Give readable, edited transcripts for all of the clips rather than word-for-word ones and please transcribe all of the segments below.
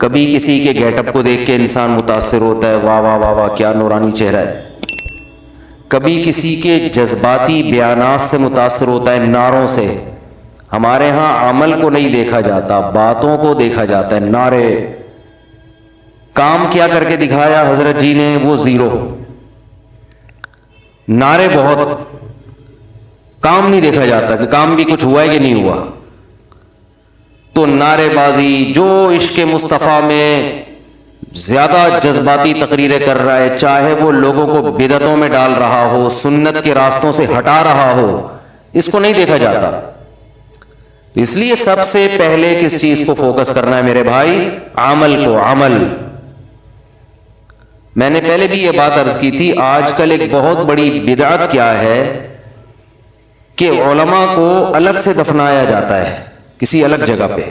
کبھی کسی کے گیٹ اپ کو دیکھ کے انسان متاثر ہوتا ہے، واہ واہ واہ واہ کیا نورانی چہرہ ہے، کبھی کسی کے جذباتی بیانات سے متاثر ہوتا ہے، نعروں سے۔ ہمارے ہاں عمل کو نہیں دیکھا جاتا، باتوں کو دیکھا جاتا ہے، نعرے۔ کام کیا کر کے دکھایا حضرت جی نے، وہ زیرو۔ نعرے بہت، کام نہیں دیکھا جاتا کہ کام بھی کچھ ہوا ہے کہ نہیں ہوا۔ تو نعرے بازی، جو عشق مصطفیٰ میں زیادہ جذباتی تقریریں کر رہا ہے، چاہے وہ لوگوں کو بدعتوں میں ڈال رہا ہو، سنت کے راستوں سے ہٹا رہا ہو، اس کو نہیں دیکھا جاتا۔ اس لیے سب سے پہلے کس چیز کو فوکس کرنا ہے میرے بھائی؟ عمل کو، عمل۔ میں نے پہلے بھی یہ بات عرض کی تھی، آج کل ایک بہت بڑی بدعت کیا ہے کہ علماء کو الگ سے دفنایا جاتا ہے کسی الگ جگہ پہ۔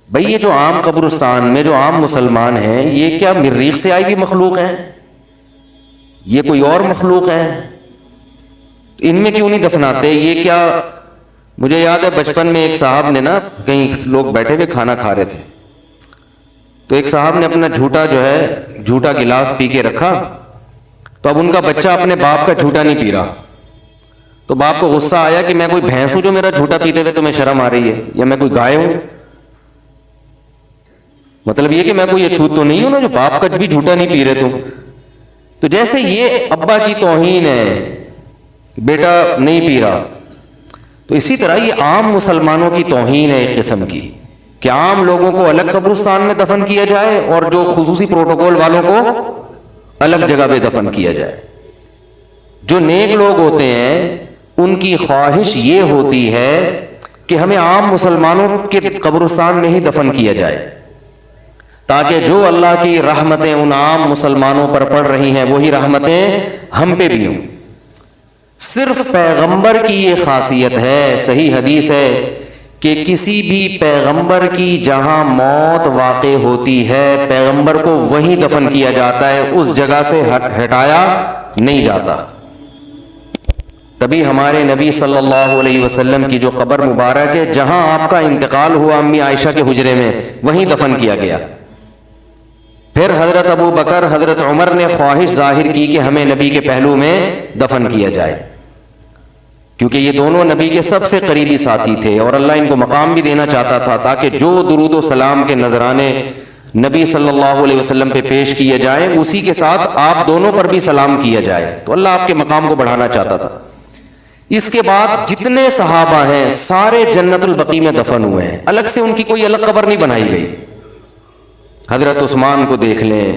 بھئی یہ جو عام قبرستان میں جو عام مسلمان ہیں، یہ کیا مریخ سے آئی ہوئی مخلوق ہیں؟ یہ کوئی اور مخلوق ہیں؟ ان میں کیوں نہیں دفناتے؟ یہ کیا؟ مجھے یاد ہے بچپن میں ایک صاحب نے نا، کہیں لوگ بیٹھے ہوئے کھانا کھا رہے تھے، تو ایک صاحب نے اپنا جھوٹا گلاس پی کے رکھا، تو اب ان کا بچہ اپنے باپ کا جھوٹا نہیں پی رہا، تو باپ کو غصہ آیا کہ میں کوئی بھینس ہوں جو میرا جھوٹا پیتے ہوئے تمہیں شرم آ رہی ہے، یا میں کوئی گائے ہوں؟ مطلب یہ کہ میں کوئی اچھوت تو نہیں ہوں نا جو باپ کا بھی جھوٹا نہیں پی رہے تم۔ تو جیسے یہ ابا کی توہین ہے، بیٹا نہیں پی رہا، تو اسی طرح یہ عام مسلمانوں کی توہین ہے ایک قسم کی، کہ عام لوگوں کو الگ قبرستان میں دفن کیا جائے اور جو خصوصی پروٹوکول والوں کو الگ جگہ پہ دفن کیا جائے۔ جو نیک لوگ ہوتے ہیں ان کی خواہش یہ ہوتی ہے کہ ہمیں عام مسلمانوں کے قبرستان میں ہی دفن کیا جائے، تاکہ جو اللہ کی رحمتیں ان عام مسلمانوں پر پڑ رہی ہیں وہی رحمتیں ہم پہ بھی ہوں۔ صرف پیغمبر کی یہ خاصیت ہے، صحیح حدیث ہے کہ کسی بھی پیغمبر کی جہاں موت واقع ہوتی ہے، پیغمبر کو وہیں دفن کیا جاتا ہے، اس جگہ سے ہٹایا نہیں جاتا۔ تبھی ہمارے نبی صلی اللہ علیہ وسلم کی جو قبر مبارک ہے، جہاں آپ کا انتقال ہوا امی عائشہ کے حجرے میں، وہیں دفن کیا گیا۔ پھر حضرت ابو بکر، حضرت عمر نے خواہش ظاہر کی کہ ہمیں نبی کے پہلو میں دفن کیا جائے، کیونکہ یہ دونوں نبی کے سب سے قریبی ساتھی تھے، اور اللہ ان کو مقام بھی دینا چاہتا تھا تاکہ جو درود و سلام کے نذرانے نبی صلی اللہ علیہ وسلم پہ پیش کیے جائیں، اسی کے ساتھ آپ دونوں پر بھی سلام کیا جائے، تو اللہ آپ کے مقام کو بڑھانا چاہتا تھا۔ اس کے بعد جتنے صحابہ ہیں سارے جنت البقیع میں دفن ہوئے ہیں، الگ سے ان کی کوئی الگ قبر نہیں بنائی گئی۔ حضرت عثمان کو دیکھ لیں،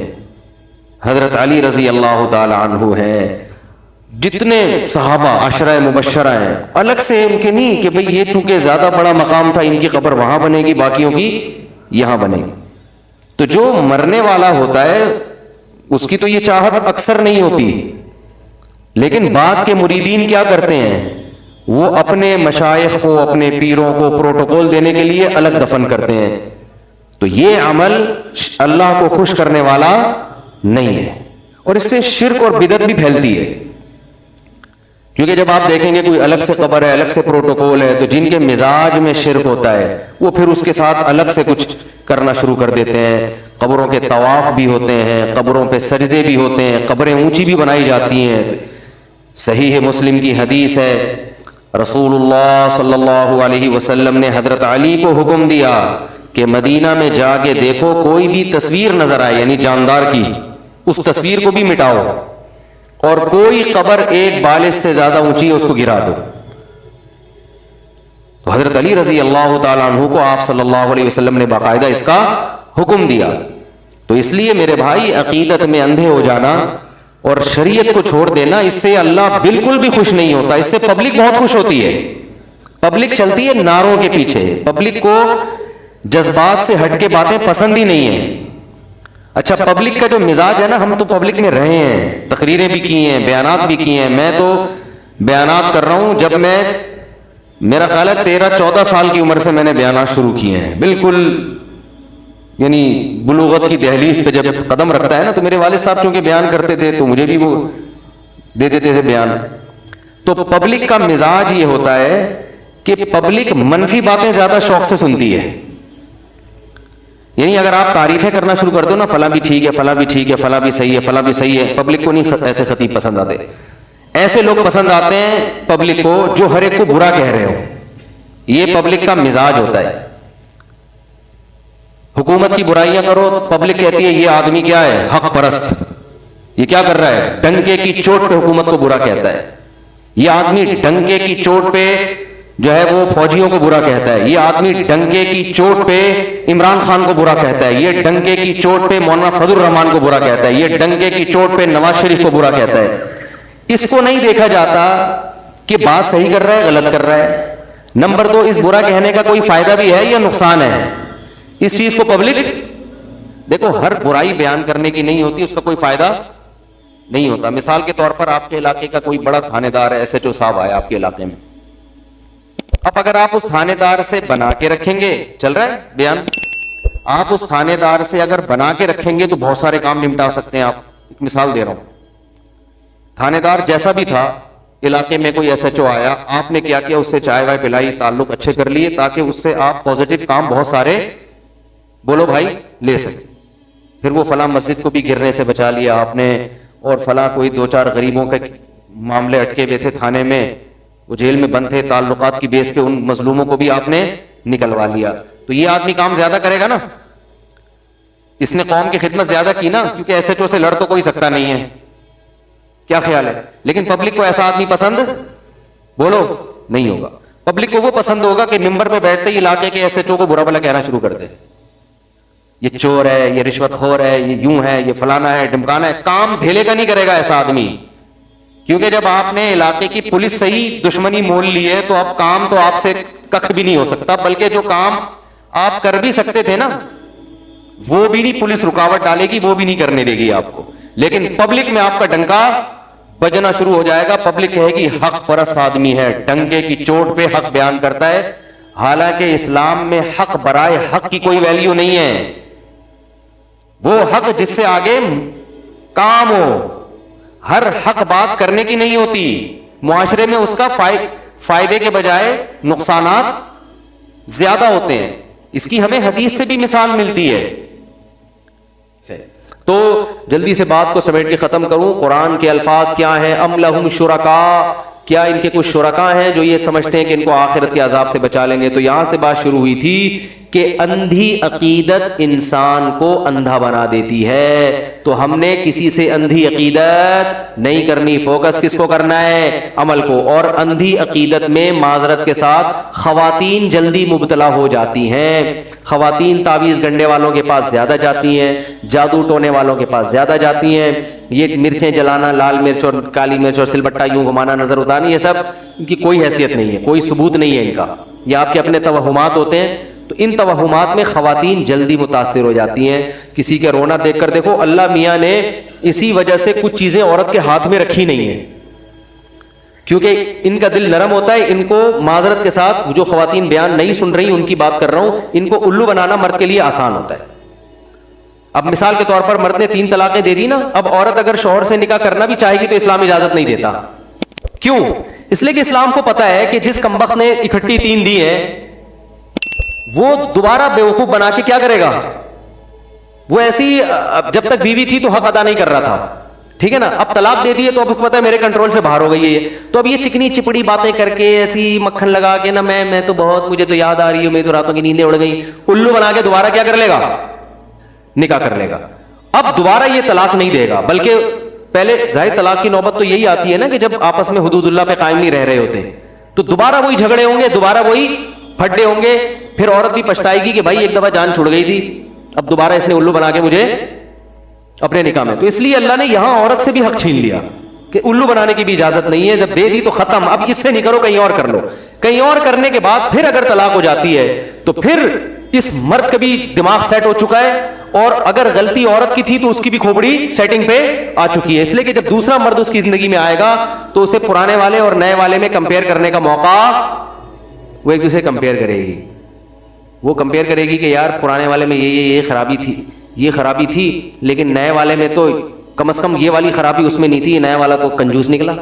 حضرت علی رضی اللہ تعالی عنہ ہیں، جتنے صحابہ عشرہ مبشرہ ہیں، الگ سے ان کے نہیں کہ بھئی یہ چونکہ زیادہ بڑا مقام تھا ان کی قبر وہاں بنے گی، باقیوں کی یہاں بنے گی۔ تو جو مرنے والا ہوتا ہے اس کی تو یہ چاہت اکثر نہیں ہوتی، لیکن بعد کے مریدین کیا کرتے ہیں، وہ اپنے مشائخ کو، اپنے پیروں کو پروٹوکول دینے کے لیے الگ دفن کرتے ہیں۔ تو یہ عمل اللہ کو خوش کرنے والا نہیں ہے، اور اس سے شرک اور بدعت بھی پھیلتی ہے، کیونکہ جب آپ دیکھیں گے کوئی الگ سے قبر ہے، الگ سے پروٹوکول ہے، تو جن کے مزاج میں شرک ہوتا ہے وہ پھر اس کے ساتھ الگ سے کچھ کرنا شروع کر دیتے ہیں۔ قبروں کے طواف بھی ہوتے ہیں، قبروں پہ سجدے بھی ہوتے ہیں، قبریں اونچی بھی بنائی جاتی ہیں۔ صحیح مسلم کی حدیث ہے، رسول اللہ صلی اللہ علیہ وسلم نے حضرت علی کو حکم دیا کہ مدینہ میں جا کے دیکھو کوئی بھی تصویر نظر آئے، یعنی جاندار کی، اس تصویر کو بھی مٹاؤ، اور کوئی قبر ایک بالش سے زیادہ اونچی ہے اس کو گرا دو۔ تو حضرت علی رضی اللہ تعالیٰ عنہ کو آپ صلی اللہ علیہ وسلم نے باقاعدہ اس کا حکم دیا۔ تو اس لیے میرے بھائی عقیدت میں اندھے ہو جانا اور شریعت کو چھوڑ دینا، اس سے اللہ بالکل بھی خوش نہیں ہوتا، اس سے پبلک بہت خوش ہوتی ہے۔ پبلک چلتی ہے نعروں کے پیچھے، پبلک کو جذبات سے ہٹ کے باتیں پسند ہی نہیں ہیں۔ اچھا پبلک کا جو مزاج ہے نا، ہم تو پبلک میں رہے ہیں، تقریریں بھی کی ہیں، بیانات بھی کیے ہیں، میں تو بیانات کر رہا ہوں جب میرا خیال ہے 13-14 سال کی عمر سے میں نے بیانات شروع کیے ہیں، بالکل یعنی بلوغت کی دہلیز پہ جب قدم رکھتا ہے نا، تو میرے والد صاحب چونکہ بیان کرتے تھے تو مجھے بھی وہ دے دیتے تھے بیان۔ تو پبلک کا مزاج یہ ہوتا ہے کہ پبلک منفی باتیں زیادہ شوق سے سنتی ہے، یعنی اگر آپ تعریفیں کرنا شروع کر دو نا، فلاں بھی ٹھیک ہے، فلاں بھی ٹھیک ہے، فلاں بھی صحیح ہے، فلاں بھی صحیح ہے، پبلک کو نہیں ایسے خطیب پسند آتے. ایسے لوگ پسند آتے ہیں پبلک کو جو ہر ایک کو برا کہہ رہے ہو. یہ پبلک کا مزاج ہوتا ہے. حکومت کی برائیاں کرو، پبلک کہتی ہے یہ آدمی کیا ہے، حق پرست، یہ کیا کر رہا ہے، ڈنکے کی چوٹ پہ حکومت کو برا کہتا ہے. یہ آدمی ڈنکے کی چوٹ پہ جو ہے وہ فوجیوں کو برا کہتا ہے. یہ آدمی ڈنکے کی چوٹ پہ عمران خان کو برا کہتا ہے. یہ ڈنکے کی چوٹ پہ مولانا فضل الرحمان کو برا کہتا ہے. یہ ڈنکے کی چوٹ پہ نواز شریف کو برا کہتا ہے. اس کو نہیں دیکھا جاتا کہ بات صحیح کر رہا ہے غلط کر رہا ہے. نمبر 2، اس برا کہنے کا کوئی فائدہ بھی ہے یا نقصان ہے. اس چیز کو پبلک دیکھو، ہر برائی بیان کرنے کی نہیں ہوتی، اس کا کوئی فائدہ نہیں ہوتا. مثال کے طور پر آپ کے علاقے کا کوئی بڑا تھانے دار ہے، ایس ایچ او صاحب آیا آپ کے علاقے میں. اب اگر آپ اس تھانے دار سے بنا کے رکھیں گے، چل رہا ہے بیان، آپ اس تھانے دار سے اگر بنا کے رکھیں گے تو بہت سارے کام نمٹا سکتے ہیں. آپ ایک مثال دے رہا ہوں، تھانے دار جیسا بھی تھا، علاقے میں کوئی ایس ایچ او آیا، آپ نے کیا کیا، اس سے چائے وائے پلائی، تعلق اچھے کر لیے تاکہ اس سے آپ پازیٹیو کام بہت سارے بولو بھائی لے سکیں. پھر وہ فلاں مسجد کو بھی گرنے سے بچا لیا آپ نے، اور فلاں کوئی 2-4 غریبوں کے معاملے اٹکے ہوئے تھے تھانے میں، وہ جیل میں بند تھے، تعلقات کی بیس پہ ان مظلوموں کو بھی آپ نے نکلوا لیا. تو یہ آدمی کام زیادہ کرے گا نا، اس نے قوم کی خدمت زیادہ کی نا، کیونکہ ایس ایچ او سے لڑ تو کوئی سکتا نہیں ہے. کیا خیال ہے؟ لیکن پبلک کو ایسا آدمی پسند بولو نہیں ہوگا. پبلک کو وہ پسند ہوگا کہ ممبر پہ بیٹھتے ہی علاقے کے ایس ایچ او کو برا بھلا کہنا شروع کر دے، یہ چور ہے، یہ رشوت خور ہے، یہ یوں ہے، یہ فلانا ہے، ڈمکانا ہے. کام دھیلے کا نہیں کرے گا ایسا آدمی، کیونکہ جب آپ نے علاقے کی پولیس سے ہی دشمنی مول لی ہے تو اب کام تو آپ سے کخ بھی نہیں ہو سکتا. بلکہ جو کام آپ کر بھی سکتے تھے نا، وہ بھی نہیں پولیس رکاوٹ ڈالے گی، وہ بھی نہیں کرنے دے گی آپ کو. لیکن پبلک میں آپ کا ڈنکا بجنا شروع ہو جائے گا. پبلک کہے گی حق پرست آدمی ہے، ڈنکے کی چوٹ پہ حق بیان کرتا ہے. حالانکہ اسلام میں حق برائے حق کی کوئی ویلیو نہیں ہے. وہ حق جس سے آگے کام ہو، ہر حق بات کرنے کی نہیں ہوتی. معاشرے میں اس کا فائدے کے بجائے نقصانات زیادہ ہوتے ہیں. اس کی ہمیں حدیث سے بھی مثال ملتی ہے. تو جلدی سے بات کو سمیٹ کے ختم کروں. قرآن کے الفاظ کیا ہیں؟ ام لہم شرکاء، کیا ان کے کچھ شرکاء ہیں جو یہ سمجھتے ہیں کہ ان کو آخرت کے عذاب سے بچا لیں گے. تو یہاں سے بات شروع ہوئی تھی کہ اندھی عقیدت انسان کو اندھا بنا دیتی ہے. تو ہم نے کسی سے اندھی عقیدت نہیں کرنی، فوکس کس کو کرنا ہے؟ عمل کو. اور اندھی عقیدت میں معذرت کے ساتھ خواتین جلدی مبتلا ہو جاتی ہیں. خواتین تعویذ گنڈے والوں کے پاس زیادہ جاتی ہیں، جادو ٹونے والوں کے پاس زیادہ جاتی ہیں. یہ مرچیں جلانا، لال مرچ اور کالی مرچ اور سل بٹا یوں گھمانا، نظر اتارنا، یہ سب ان کی کوئی حیثیت نہیں ہے، کوئی ثبوت نہیں ہے ان کا. یہ آپ کے اپنے توہمات ہوتے ہیں. تو ان توہمات میں خواتین جلدی متاثر ہو جاتی ہیں. کسی کا رونا دیکھ کر دیکھو، اللہ میاں نے اسی وجہ سے کچھ چیزیں عورت کے ہاتھ میں رکھی نہیں ہیں، کیونکہ ان کا دل نرم ہوتا ہے. ان کو معذرت کے ساتھ جو خواتین بیان نہیں سن رہی ان کی بات کر رہا ہوں، ان کو الو بنانا مرد کے لیے آسان ہوتا ہے. اب مثال کے طور پر مرد نے 3 طلاقیں دے دی نا، اب عورت اگر شوہر سے نکاح کرنا بھی چاہے گی تو اسلام اجازت نہیں دیتا. کیوں؟ اس لیے کہ اسلام کو پتا ہے کہ جس کمبخت نے اکٹھی 3 دی ہیں وہ دوبارہ بیوقوف بنا کے کیا کرے گا. وہ ایسی جب تک بیوی تھی تو حق ادا نہیں کر رہا تھا، ٹھیک ہے نا. اب طلاق دے دیے تو اب پتا ہے میرے کنٹرول سے باہر ہو گئی ہے. تو اب یہ چکنی چپڑی باتیں کر کے ایسی مکھن لگا کے نا، میں تو بہت، مجھے تو یاد آ رہی ہے، میں تو راتوں کی نیندیں اڑ گئی، الو بنا کے دوبارہ کیا کر لے گا؟ نکاح کر لے گا. اب دوبارہ یہ طلاق نہیں دے گا، بلکہ پہلے ظاہر طلاق کی نوبت تو یہی آتی ہے نا کہ جب آپس میں حدود اللہ پہ قائم نہیں رہ رہے ہوتے، تو دوبارہ وہی جھگڑے ہوں گے، دوبارہ وہی پھڈے ہوں گے. پھر عورت بھی پچھتائے گی کہ بھائی ایک دفعہ جان چھوڑ گئی تھی، اب دوبارہ اس نے الو بنا کے مجھے اپنے نکاح میں. تو اس لیے اللہ نے یہاں عورت سے بھی حق چھین لیا کہ الو بنانے کی بھی اجازت نہیں ہے. جب دے دی تو ختم، اب اس سے نہیں کرو، کہیں اور کر لو. کہیں اور کرنے کے بعد پھر اگر طلاق ہو جاتی ہے تو پھر اس مرد کا بھی دماغ سیٹ ہو چکا ہے، اور اگر غلطی عورت کی تھی تو اس کی بھی کھوپڑی سیٹنگ پہ آ چکی ہے. اس لیے کہ جب دوسرا مرد اس کی زندگی میں آئے گا تو اسے پرانے والے اور نئے والے میں کمپیئر کرنے کا موقع، وہ ایک دوسرے کمپیئر کرے گی. وہ کمپیئر کرے گی کہ یار پرانے والے میں یہ خرابی تھی، یہ خرابی تھی، لیکن نئے والے میں تو کم از کم یہ والی خرابی اس میں نہیں تھی. نیا والا تو کنجوس نکلا،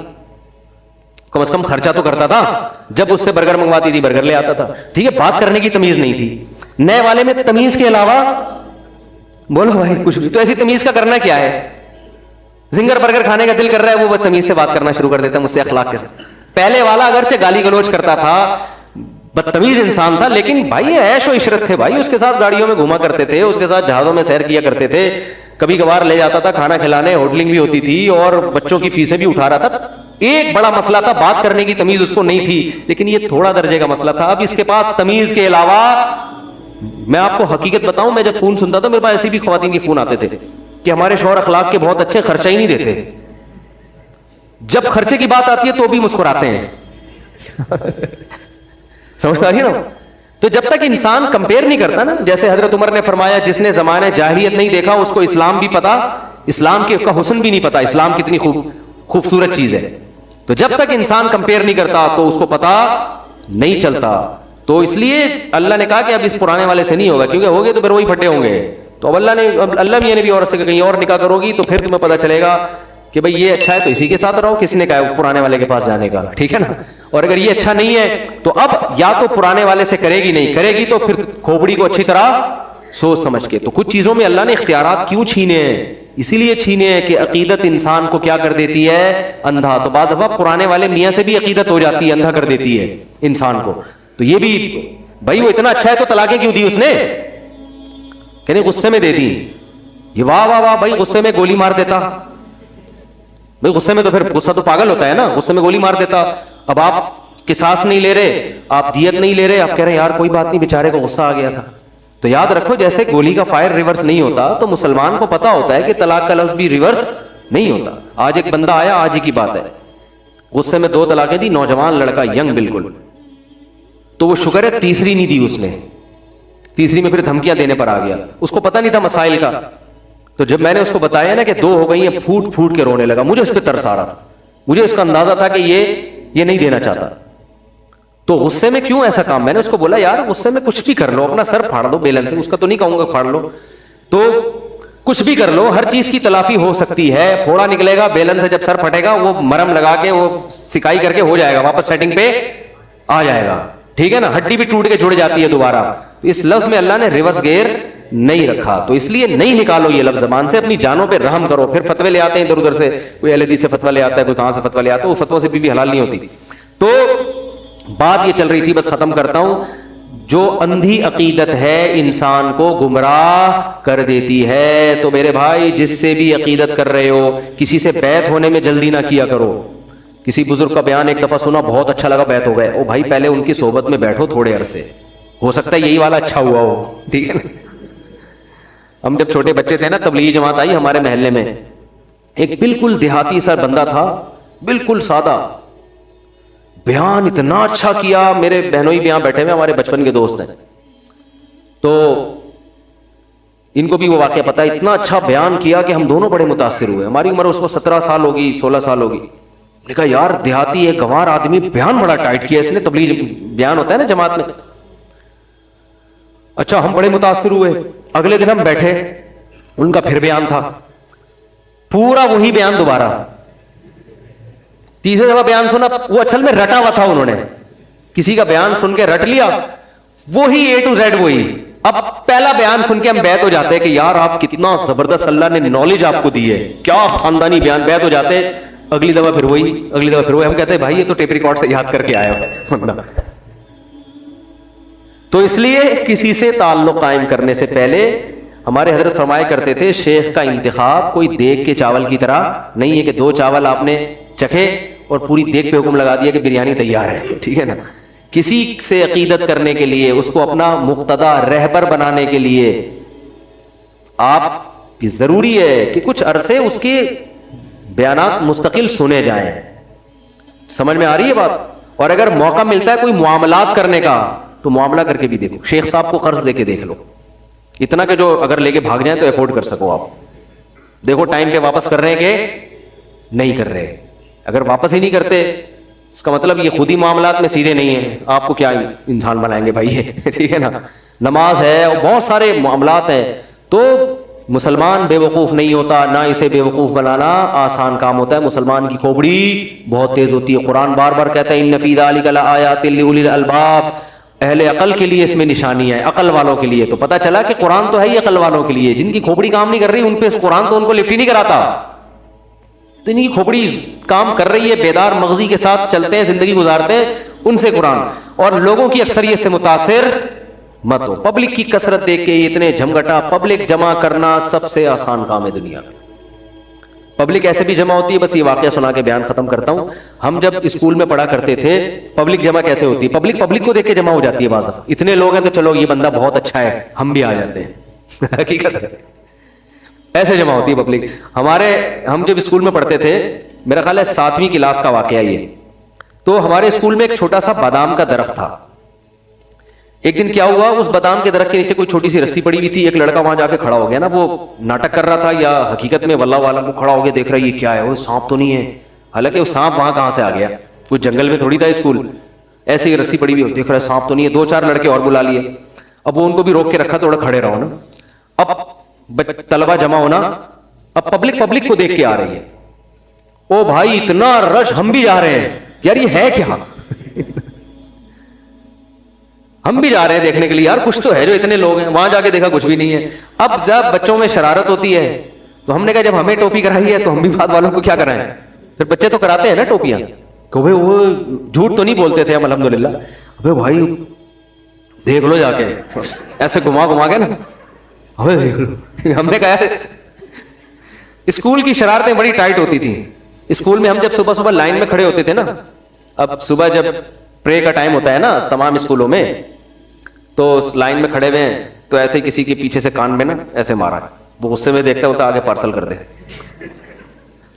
کم از کم خرچہ تو کرتا تھا. جب اس سے برگر منگواتی تھی برگر لے آتا تھا، ٹھیک ہے، بات کرنے کی تمیز نہیں تھی. نئے والے میں تمیز کے علاوہ بولو بھائی کچھ بھی. تو ایسی تمیز کا کرنا کیا ہے؟ زنگر برگر کھانے کا دل کر رہا ہے, وہ بدتمیز سے بات کرنا شروع کر دیتا ہے مجھ سے اخلاق کے ساتھ. پہلے والا اگرچہ گالی گلوچ کرتا تھا, بدتمیز انسان تھا, لیکن بھائی عیش و عشرت تھے بھائی. اس کے ساتھ گاڑیوں میں گھوما کرتے تھے, اس کے ساتھ جہازوں میں سیر کیا کرتے تھے, کبھی کبھار لے جاتا تھا کھانا کھلانے, ہوٹلنگ بھی ہوتی تھی اور بچوں کی فیسیں بھی اٹھا رہا تھا. ایک بڑا مسئلہ تھا, بات کرنے کی تمیز اس کو نہیں تھی, لیکن یہ تھوڑا درجے کا مسئلہ تھا. اب اس کے پاس تمیز کے علاوہ, میں آپ کو حقیقت بتاؤں, میں جب فون سنتا تھا میرے پاس ایسی بھی خواتین کے فون آتے تھے کہ ہمارے شوہر اخلاق کے بہت اچھے, خرچہ ہی نہیں دیتے, جب خرچے کی بات آتی ہے تو بھی مسکراتے ہیں. سمجھ آ رہی نا؟ تو جب تک انسان کمپیئر نہیں کرتا نا, جیسے حضرت عمر نے فرمایا جس نے زمانہ جاہلیت نہیں دیکھا اس کو اسلام بھی پتا, اسلام کا حسن بھی نہیں پتا, اسلام کتنی خوبصورت چیز ہے. تو جب تک انسان کمپیئر نہیں کرتا تو اس کو پتا نہیں چلتا. تو اس لیے اللہ نے کہا کہ اب اس پرانے والے سے نہیں ہوگا, کیونکہ ہوگے تو پھر وہی پھٹے ہوں گے. تو اب اللہ بھی نے بھی عورت سے کہیں اور نکاح کرو گی تو پھر تمہیں پتا چلے گا کہ بھئی یہ اچھا ہے تو اسی کے ساتھ رہو, کس نے کہا ہے پرانے والے کے پاس جانے کا, ٹھیک ہے نا. اور اگر یہ اچھا نہیں ہے تو اب یا تو پرانے والے سے کرے گی, نہیں کرے گی تو پھر کھوپڑی کو اچھی طرح سوچ سمجھ کے. تو کچھ چیزوں میں اللہ نے اختیارات کیوں چھینے ہیں؟ اسی لیے چھینے ہیں کہ عقیدت انسان کو کیا کر دیتی ہے, اندھا. تو بعض دفعہ پرانے والے میاں سے بھی عقیدت ہو جاتی ہے, اندھا کر دیتی ہے انسان کو. تو یہ بھی بھائی وہ اتنا اچھا ہے تو طلاقیں کیوں دی اس نے, کہ نہیں غصے میں دے دی. یہ واہ واہ واہ بھائی, غصے میں گولی مار دیتا بھائی, غصے میں تو پھر غصہ تو پاگل ہوتا ہے نا, غصے میں گولی مار دیتا. اب آپ قصاص نہیں لے رہے, آپ دیت نہیں لے رہے, آپ کہہ رہے ہیں یار کوئی بات نہیں بیچارے کو غصہ آ گیا تھا. تو یاد رکھو جیسے گولی کا فائر ریورس نہیں ہوتا, تو مسلمان کو پتا ہوتا ہے کہ طلاق کا لفظ بھی ریورس نہیں ہوتا. آج ایک بندہ آیا, آج ہی کی بات ہے, غصے میں 2 طلاقیں دی, نوجوان لڑکا, ینگ بالکل. تو وہ شکر ہے تیسری نہیں دی اس نے, تیسری میں پھر دھمکیاں دینے پر آ گیا. اس کو پتا نہیں تھا مسائل کا. تو جب میں نے اس کو بتایا نا کہ 2 ہو گئی ہیں, پھوٹ پھوٹ کے رونے لگا. مجھے اس پہ ترس آ رہا تھا, مجھے اس کا اندازہ تھا کہ یہ نہیں دینا چاہتا. تو غصے میں کیوں ایسا کام, میں نے اس کو بولا یار غصے میں کچھ بھی کر لو, اپنا سر پھاڑ دو بیلن سے, اس کا تو نہیں کہوں گا پھاڑ لو, تو کچھ بھی کر لو, ہر چیز کی تلافی ہو سکتی ہے. پھوڑا نکلے گا بیلن سے, جب سر پھٹے گا وہ مرم لگا کے وہ سکائی کر کے ہو جائے گا, واپس سیٹنگ پہ آ جائے گا, ٹھیک ہے نا. ہڈی بھی ٹوٹ کے جڑ جاتی ہے دوبارہ. تو اس لفظ میں اللہ نے ریورس گیئر نہیں رکھا, تو اس لیے نہیں نکالو یہ لفظ زبان سے, اپنی جانوں پہ رحم کرو. پھر فتوے لے آتے ہیں ادھر ادھر سے, کوئی اہل حدیث سے فتویٰ لے آتا ہے, کوئی کہاں سے فتویٰ لے آتا ہے, وہ فتووں سے بھی حلال نہیں ہوتی. تو بات یہ چل رہی تھی, بس ختم کرتا ہوں, جو اندھی عقیدت ہے انسان کو گمراہ کر دیتی ہے. تو میرے بھائی جس سے بھی عقیدت کر رہے ہو, کسی سے بیعت ہونے میں جلدی نہ کیا کرو. کسی بزرگ کا بیان ایک دفعہ سنا, بہت اچھا لگا, بیعت ہو گئے. او بھائی پہلے ان کی صحبت میں بیٹھو تھوڑے عرصے, ہو سکتا ہے یہی والا اچھا ہوا ہو, ٹھیک ہے نا. ہم جب چھوٹے بچے تھے نا, تبلیغی جماعت آئی ہمارے محلے میں, ایک بالکل دیہاتی سا بندہ تھا, بالکل سادہ, بیان اتنا اچھا کیا. میرے بہنوئی بھی یہاں بیٹھے ہوئے, ہمارے بچپن کے دوست ہیں, تو ان کو بھی وہ واقعہ پتا ہے. اتنا اچھا بیان کیا کہ ہم دونوں بڑے متاثر ہوئے. ہماری عمر اس وقت 17 سال ہوگی, 16 سال ہوگی. نے کہا یار دیہاتی ایک گنوار آدمی, بیان بڑا ٹائٹ کیا اس نے. تبلیغ بیان ہوتا ہے نا جماعت میں. اچھا ہم بڑے متاثر ہوئے. اگلے دن ہم بیٹھے, ان کا پھر بیان تھا, پورا وہی بیان دوبارہ. تیسرے دفعہ بیان سنا, وہ اصل میں رٹا ہوا تھا, انہوں نے کسی کا بیان سن کے رٹ لیا, وہی A to Z وہی. اب پہلا بیان سن کے ہم بیعت ہو جاتے ہیں کہ یار آپ کتنا زبردست, اللہ نے نالج آپ کو دی ہے, کیا خاندانی بیان, بیعت ہو جاتے. اگلی دفعہ پھر وہی, اگلی دفعہ پھر وہی. ہم کہتے ہیں بھائی یہ تو ٹیپ ریکارڈ سے یاد کر کے آیا بندہ. تو اس لیے کسی سے تعلق قائم کرنے سے پہلے ہمارے حضرت فرمایا کرتے تھے, شیخ کا انتخاب کوئی دیگ کے چاول کی طرح نہیں ہے کہ 2 چاول آپ نے چکھے اور پوری دیگ پہ حکم لگا دیا کہ بریانی تیار ہے, ٹھیک ہے نا. کسی سے عقیدت کرنے کے لیے, اس کو اپنا مقتدا رہبر بنانے کے لیے آپ کی ضروری ہے کہ کچھ عرصے اس کے بیانات مستقل سنے جائیں. سمجھ میں آ رہی ہے بات؟ اور اگر موقع ملتا ہے کوئی معاملات کرنے کا تو معاملہ کر کے بھی دیکھو. شیخ صاحب کو قرض دے کے دیکھ لو, اتنا کہ جو اگر لے کے بھاگ جائیں تو افورڈ کر سکو آپ. دیکھو ٹائم پہ واپس کر رہے ہیں کہ نہیں کر رہے. اگر واپس ہی نہیں کرتے اس کا مطلب یہ خود ہی معاملات میں سیدھے نہیں ہیں. آپ کو کیا انسان بنائیں گے بھائی, ٹھیک ہے نا. نماز ہے اور بہت سارے معاملات ہیں. تو مسلمان بے وقوف نہیں ہوتا, نہ اسے بے وقوف بنانا آسان کام ہوتا ہے. مسلمان کی کھوپڑی بہت تیز ہوتی ہے. قرآن بار بار کہتا ہے ان فی ذلک لآیات لأولی الالباب, اہل عقل کے لیے اس میں نشانی ہے, عقل والوں کے لیے. تو پتہ چلا کہ قرآن تو ہے ہی عقل والوں کے لیے. جن کی کھوپڑی کام نہیں کر رہی ان پہ قرآن تو ان کو لفٹ ہی نہیں کراتا. تو ان کی کھوپڑی کام کر رہی ہے, بیدار مغزی کے ساتھ چلتے ہیں, زندگی گزارتے ہیں, ان سے قرآن. اور لوگوں کی اکثریت سے متاثر مت ہو. پبلک کی کثرت دیکھ کے اتنے جھمگٹا, پبلک جمع کرنا سب سے آسان کام ہے دنیا میں. پبلک ایسے بھی جمع ہوتی ہے, بس یہ واقعہ سنا کے بیان ختم کرتا ہوں. ہم جب اسکول میں پڑھا کرتے تھے, پبلک جمع کیسے ہوتی ہے؟ پبلک کو دیکھ کے جمع ہو جاتی ہے. بعض اتنے لوگ ہیں تو چلو یہ بندہ بہت اچھا ہے, ہم بھی آ جاتے ہیں. حقیقت ہے ایسے جمع ہوتی ہے پبلک. ہم جب اسکول میں پڑھتے تھے, میرا خیال ہے 7ویں کلاس کا واقعہ یہ, تو ہمارے اسکول میں ایک چھوٹا سا بادام کا درخت تھا. ایک دن کیا ہوا, اس بادام کے درخت کے نیچے کوئی چھوٹی سی رسی پڑی ہوئی تھی. ایک لڑکا وہاں جا کے کھڑا ہو گیا نا, وہ ناٹک کر رہا تھا یا حقیقت میں واللہ والا, وہ کھڑا ہو گیا دیکھ رہا ہے یہ کیا ہے, وہ سانپ تو نہیں ہے. حالانکہ وہ سانپ وہاں کہاں سے آ گیا, کوئی جنگل میں تھوڑی تھا اسکول. ایسے ہی رسی پڑی ہوئی, دیکھ رہا ہے سانپ تو نہیں ہے. 2-4 لڑکے اور بلا لیے. اب وہ ان کو بھی روک کے رکھا, تھوڑا کھڑے رہو نا. اب طلبہ جمع ہونا, اب پبلک کو دیکھ کے آ رہی ہے. او بھائی اتنا رش, ہم بھی جا رہے ہیں یار, یہ ہے کیا؟ ہم بھی جا رہے ہیں دیکھنے کے لیے, یار کچھ تو ہے جو اتنے لوگ ہیں. وہاں جا کے دیکھا کچھ بھی نہیں ہے. اب جب بچوں میں شرارت ہوتی ہے تو ہم نے کہا جب ہمیں ٹوپی کرائی ہے تو ہم بھی بعد والوں کو کیا کرائیں. پھر بچے تو کراتے ہیں نا ٹوپیاں, کہ بھائی وہ جھوٹ تو نہیں بولتے تھے ہم الحمدللہ. ابے بھائی دیکھ لو جا کے, ایسے گھما کے نا, دیکھ لو. ہم نے کہا اسکول کی شرارتیں بڑی ٹائٹ ہوتی تھیں. اسکول میں ہم جب صبح لائن میں کھڑے ہوتے تھے نا, اب صبح جب پرے کا ٹائم ہوتا ہے نا تمام اسکولوں میں, تو لائن میں کھڑے ہوئے ہیں تو ایسے ہی کسی کے پیچھے سے کان میں نا ایسے مارا. وہ غصے میں دیکھتا ہوتا آگے پارسل کر دے.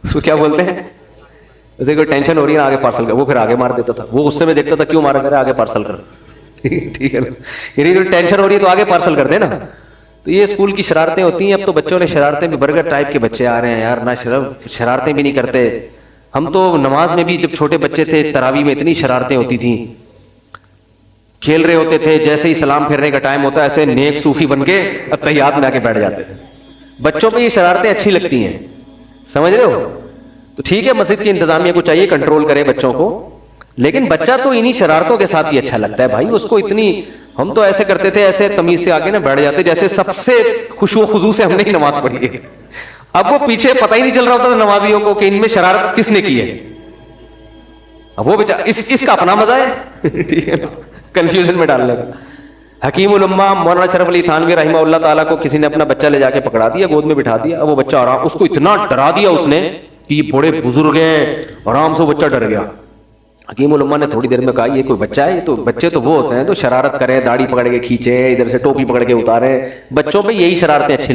اس کو کیا بولتے ہیں, جیسے کوئی ٹینشن ہو رہی ہے آگے پارسل کر, وہ پھر آگے مار دیتا تھا. وہ غصے میں دیکھتا تھا کیوں مارا کرے, آگے پارسل کر. ٹھیک ہے نا, یعنی تو ٹینشن ہو رہی ہے تو آگے پارسل کر دے نا. تو یہ اسکول کی شرارتیں ہوتی ہیں. اب تو بچوں نے شرارتیں بھی, برگر ٹائپ کے بچے آ رہے ہیں یار, نہ شرارتیں بھی نہیں کرتے. ہم تو نماز میں بھی جب چھوٹے بچے تھے, تراویح میں اتنی شرارتیں ہوتی تھیں, کھیل رہے ہوتے تھے. جیسے ہی سلام پھیرنے کا ٹائم ہوتا ہے ایسے نیک صوفی بن کے اتحیات میں آ کے بیٹھ جاتے تھے. بچوں پہ یہ شرارتیں اچھی لگتی ہیں, سمجھ رہے ہو. تو ٹھیک ہے, مسجد کی انتظامیہ کو چاہیے کنٹرول کرے بچوں کو, لیکن بچہ تو انہی شرارتوں کے ساتھ ہی اچھا لگتا ہے بھائی. اس کو اتنی, ہم تو ایسے کرتے تھے, ایسے تمیز سے آ کے نا بیٹھ جاتے جیسے سب سے خشوع و خضوع سے ہم نے ہی نماز پڑھی ہے. اب وہ پیچھے پتہ ہی نہیں چل رہا ہوتا تھا نمازیوں کو کہ ان میں شرارت کس نے کی ہے. اب وہ بیچارہ اس کا اپنا مزہ ہے, ٹھیک ہے, کنفیوژن میں ڈالنے کا. حکیم الامہ مولانا شرف علی تھانوی رحمہ اللہ تعالیٰ کو کسی نے اپنا بچہ لے جا کے پکڑا دیا, گود میں بٹھا دیا. اب وہ بچہ آرام, اس کو اتنا ڈرا دیا اس نے کہ یہ بڑے بزرگ ہیں, آرام سے بچہ ڈر گیا. حکیم الامہ نے تھوڑی دیر میں کہا یہ کوئی بچہ ہے, تو بچے تو وہ ہوتے ہیں تو شرارت کریں, داڑھی پکڑ کے کھینچیں, ادھر سے ٹوپی پکڑ کے اتاریں. بچوں پہ یہی شرارتیں اچھی